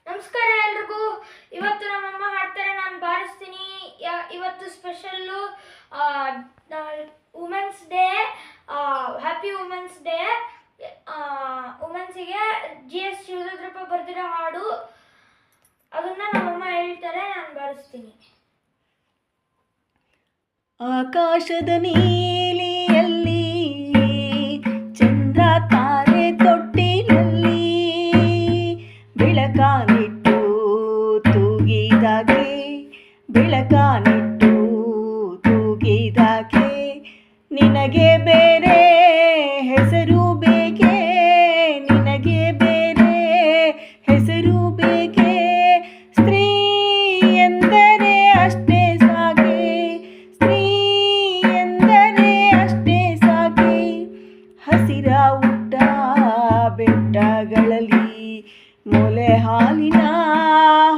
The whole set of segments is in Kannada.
ನಮಸ್ಕಾರ ಎಲ್ರಿಗೂ. ಇವತ್ತು ನಮ್ಮಮ್ಮ ಹಾಡ್ತಾರೆ, ನಾನು ಬಾರಿಸ್ತೀನಿ. ಇವತ್ತು special women's day. Happy women's day. ವುಮೆನ್ಸಿಗೆ GS ಶಿವರುದ್ರಪ್ಪ ಬರೆದಿರೋ ಹಾಡು, ಅದನ್ನ ನಮ್ಮಮ್ಮ ಹೇಳ್ತಾರೆ, ನಾನು ಬಾರಿಸ್ತೀನಿ. ಆಕಾಶದ ನೀಲಿಯಲ್ಲಿ ಚಂದ್ರ ತಾರೆ ತೊಟ್ಟಿಲಲ್ಲಿ ಬೆಳಕಾನಿಟ್ಟು ತೂಗಿದಾಗೆ, ಬೆಳಕಾನಿಟ್ಟು ತೂಗಿದಾಗೆ, ನಿನಗೆ ಬೇರೆ ಹೆಸರು ಬೇಕೆ, ನಿನಗೆ ಬೇರೆ ಹೆಸರು ಬೇಕೆ, ಸ್ತ್ರೀ ಎಂದರೆ ಅಷ್ಟೇ ಸಾಕೆ, ಸ್ತ್ರೀ ಎಂದರೆ ಅಷ್ಟೇ ಸಾಕೆ. ಹಸಿರ ಉಟ್ಟ ಬೆಟ್ಟಗಳಲ್ಲಿ ಮೊಲೆ ಹಾಲಿನ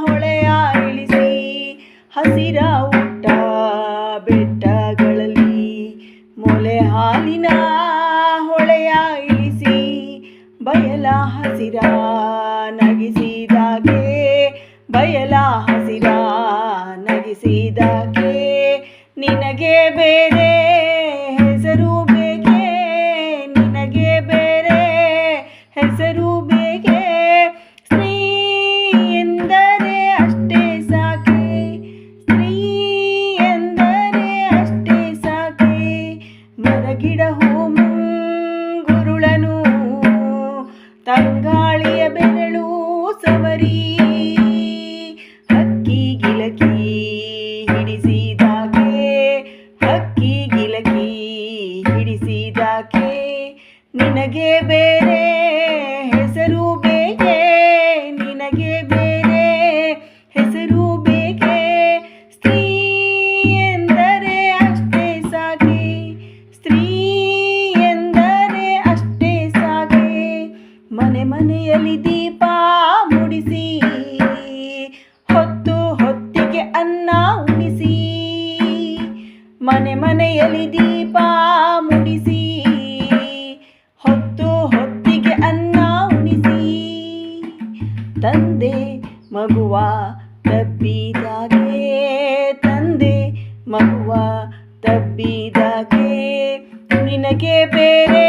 ಹೊಳೆಯ ಇಳಿಸಿ, ಹಸಿರ ಉಟ್ಟ ಬೆಟ್ಟಗಳಲ್ಲಿ ಮೊಲೆ ಹಾಲಿನ ಹೊಳೆಯ ಇಳಿಸಿ, ಬಯಲ ಹಸಿರ ನಗಿಸಿದಾಗೆ, ಬಯಲ ಹಸಿರ ನಗಿಸಿದಾಗೆ, ನಿನಗೆ ಬೇರೆ ಹೆಸರು ಬೇಕೆ, ನಿನಗೆ ಬೇರೆ ಹೆಸರು ಬೇಕೆ, ಸ್ತ್ರೀ ಎಂದರೆ ಅಷ್ಟೇ ಸಾಕೆ, ಸ್ತ್ರೀ ಎಂದರೆ ಅಷ್ಟೇ ಸಾಕೆ. ಮರಗಿಡ ಹೂ ಮುಂಗುರುಳನು ತಂಗಾಳಿಯ ಬೆರಳು ಸವರಿ, ಹಕ್ಕಿ ಗಿಲಕಿ ಹಿಡಿಸಿದಾಕೆ, ಹಕ್ಕಿ ಗಿಲಕಿ ಹಿಡಿಸಿದಾಕೆ, ನಿನಗೆ ಬೇರೆ ಹೆಸರು ಬೇಕೆ, ನಿನಗೆ ಬೇರೆ ಹೆಸರು ಬೇಕೆ, ಸ್ತ್ರೀ ಎಂದರೆ ಅಷ್ಟೇ ಸಾಕೆ, ಸ್ತ್ರೀ ಎಂದರೆ ಅಷ್ಟೇ ಸಾಕೆ. ಮನೆ ಮನೆಯಲ್ಲಿ ದೀಪ ಮುಡಿಸಿ, ಹೊತ್ತು ಹೊತ್ತಿಗೆ ಅನ್ನ ಉಣಿಸಿ, ಮನೆ ಮನೆಯಲ್ಲಿ ದೀಪ ಮುಡಿಸಿ, ಹೊತ್ತು ಹೊತ್ತಿಗೆ ಅನ್ನ ಉಣಿಸಿ, ತಂದೆ ಮಗುವ ತಬ್ಬಿದಾಗೆ, ತಂದೆ ಮಗುವ ತಬ್ಬಿದಾಗೆ, ನಿನಗೆ ಬೇರೆ